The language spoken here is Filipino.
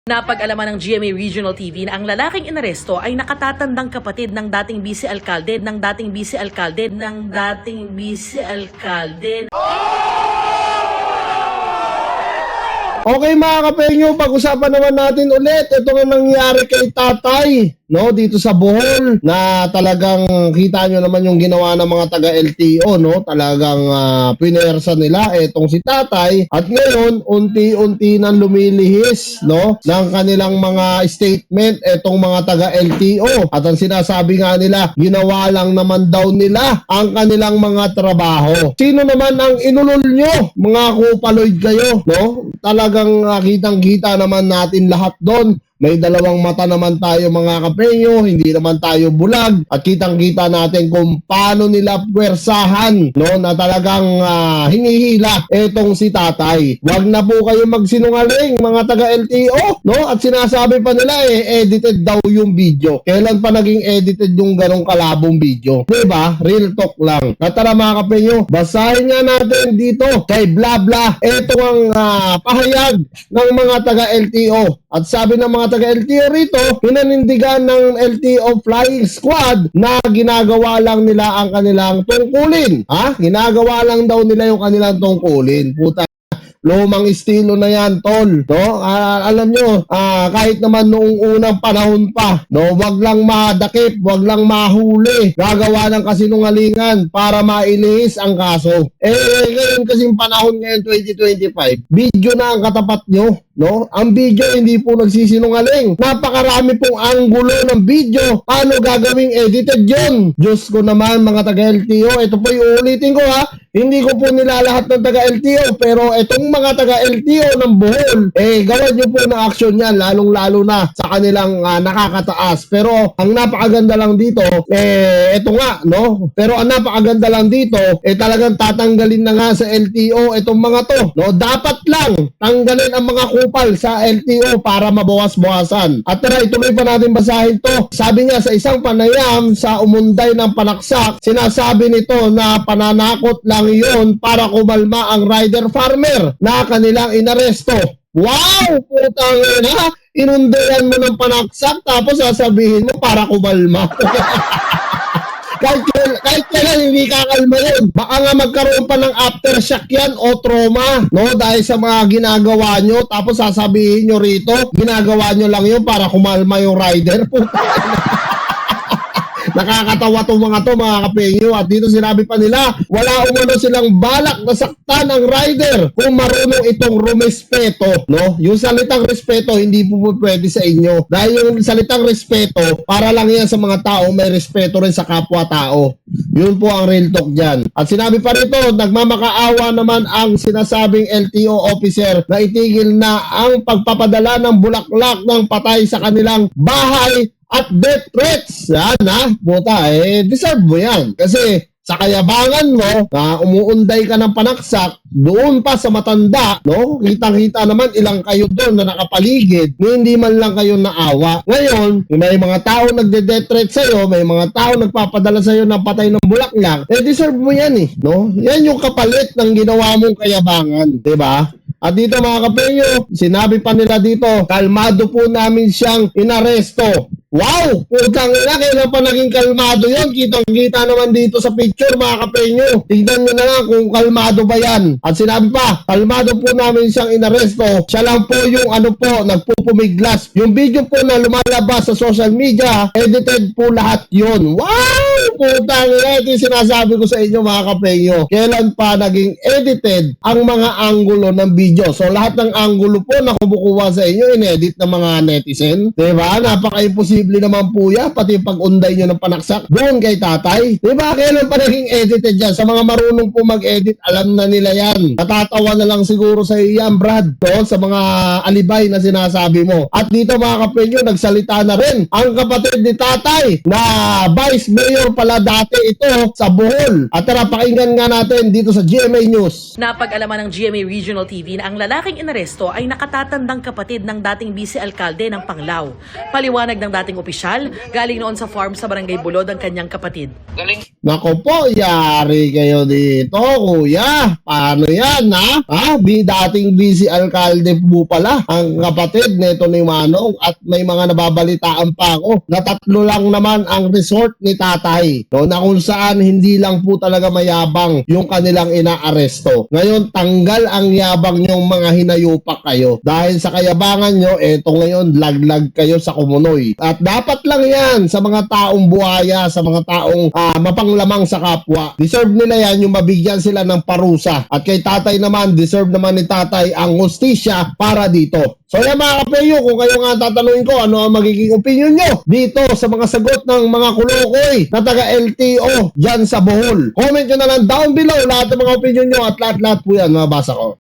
Napag-alaman ng GMA Regional TV na ang lalaking inaresto ay nakatatandang kapatid ng dating vice-alkalde Okay mga kapenyo, pag-usapan naman natin ulit ito nga nangyari kay tatay, no, dito sa Bohol, na talagang kita nyo naman yung ginawa ng mga taga-LTO, no, talagang pinersa nila etong si tatay, at ngayon unti-unti nang lumilihis, no, ng kanilang mga statement etong mga taga-LTO, at ang sinasabi nga nila, ginawa lang naman daw nila ang kanilang mga trabaho. Sino naman ang inulol nyo, mga kupaloid kayo, no? Talagang kitang-kita naman natin lahat doon. May dalawang mata naman tayo mga kapenyo, hindi naman tayo bulag, at kitang-kita natin kung paano nila pwersahan, no, na talagang hinihila etong si tatay. Wag na po kayo magsinungaling mga taga-LTO, no, at sinasabi pa nila edited daw yung video. Kailan pa naging edited yung ganong kalabong video? Diba? Real talk lang. At tara mga kapenyo, basahin nga natin dito kay Blabla. Ito ang pahayag ng mga taga-LTO. At sabi ng mga taga-LTO rito, pinanindigan ng LTO Flying Squad na ginagawa lang nila ang kanilang tungkulin. Ginagawa lang daw nila yung kanilang tungkulin. Puta, lumang estilo na yan, tol. No? Alam nyo, kahit naman noong unang panahon pa, no, wag lang madakip, wag lang mahuli, gagawa ng kasinungalingan para mailihis ang kaso. Ngayon kasing panahon ngayon, 2025, video na ang katapat nyo. No? Ang video hindi po nagsisinungaling. Napakarami pong anggulo ng video. Paano gagawing edited yun? Diyos ko naman mga taga-LTO. Ito po yung ulitin ko Hindi ko po nilalahat ng taga-LTO. Pero itong mga taga-LTO ng Bohol, gawan nyo po ng action yan. Lalong-lalo na sa kanilang nakakataas. Pero ang napakaganda lang dito, ito nga, no? Pero ang napakaganda lang dito, talagang tatanggalin na nga sa LTO itong mga to. No? Dapat lang tanggalin ang mga kupal sa LTO para mabawas-bawasan. At tara, ituloy pa natin basahin to. Sabi nga sa isang panayam sa umunday ng panaksak, sinasabi nito na pananakot lang yon para kumalma ang rider farmer na kanilang inaresto. Wow! Putang ina! Inundayan mo ng panaksak tapos sasabihin mo para kumalma. Kahit kailan hindi kakalma yun. Baka nga magkaroon pa ng aftershock yan o trauma, no? Dahil sa mga ginagawa nyo, tapos sasabihin nyo rito, ginagawa nyo lang yun para kumalma yung rider. Nakakatawa itong mga to mga kapenyo. At dito sinabi pa nila, wala umano silang balak na saktan ang rider kung marunong itong rumespeto, no? Yung salitang respeto hindi po pwede sa inyo. Dahil yung salitang respeto, para lang yan sa mga tao may respeto rin sa kapwa-tao. Yun po ang real talk dyan. At sinabi pa rito, nagmamakaawa naman ang sinasabing LTO officer na itigil na ang pagpapadala ng bulaklak ng patay sa kanilang bahay at death threats. Yan puta, deserve mo yan. Kasi sa kayabangan mo, umuunday ka ng panaksak, doon pa sa matanda, no? Kitang-kita naman ilang kayo doon na nakapaligid, hindi man lang kayo naawa. Ngayon, may mga tao nagde-death threat sa'yo, may mga tao nagpapadala sa'yo ng patay ng bulaklak, deserve mo yan no? Yan yung kapalit ng ginawa mong kayabangan, diba? At dito mga kapenyo, sinabi pa nila dito, kalmado po namin siyang inaresto. Wow! Putang ina, kailan pa naging kalmado yan? Kitang-kita naman dito sa picture mga kapenyo. Tignan nyo na lang kung kalmado ba yan. At sinabi pa, kalmado po namin siyang inaresto. Siya lang po yung nagpupumiglas. Yung video po na lumalabas sa social media, edited po lahat yun. Wow! Putang ina, ito yung sinasabi ko sa inyo mga kapenyo. Kailan pa naging edited ang mga anggulo ng video? So lahat ng anggulo po na kumukuha sa inyo, inedit ng mga netizen. Diba? Napaka-imposible naman po yan, pati pag-unday nyo ng panaksak doon kay tatay. Diba? Kailan pa naging edited yan? Sa mga marunong po mag-edit, alam na nila yan. Natatawa na lang siguro sa iyo yan, Brad, doon sa mga alibay na sinasabi mo. At dito mga kapenyo, nagsalita na rin ang kapatid ni tatay na Vice Mayor pa pala dati ito sa Bohol. At tara, pakinggan nga natin dito sa GMA News. Napag-alaman ng GMA Regional TV na ang lalaking inaresto ay nakatatandang kapatid ng dating vice alkalde ng Panglao. Paliwanag ng dating opisyal, galing noon sa farm sa Barangay Bulod ang kanyang kapatid. Nako po, yari kayo dito, kuya. Paano yan, ha? Dating vice alkalde po pala ang kapatid nito ni Manong at may mga nababalitaan pa ako na 3 lang naman ang resort ni tatay. No, na kung saan hindi lang po talaga mayabang yung kanilang inaaresto. Ngayon, tanggal ang yabang yung mga hinayupak kayo. Dahil sa kayabangan nyo, eto ngayon, laglag kayo sa kumunoy. At dapat lang yan sa mga taong buhaya, sa mga taong mapanglamang sa kapwa. Deserve nila yan yung mabigyan sila ng parusa. At kay tatay naman, deserve naman ni tatay ang hustisya para dito. So yan mga kapeyo, kung kayo nga tatanungin ko ano ang magiging opinion nyo dito sa mga sagot ng mga kulokoy na taga-LTO dyan sa Bohol. Comment nyo na lang down below lahat ng mga opinion nyo at lahat-lahat po yan mabasa ko.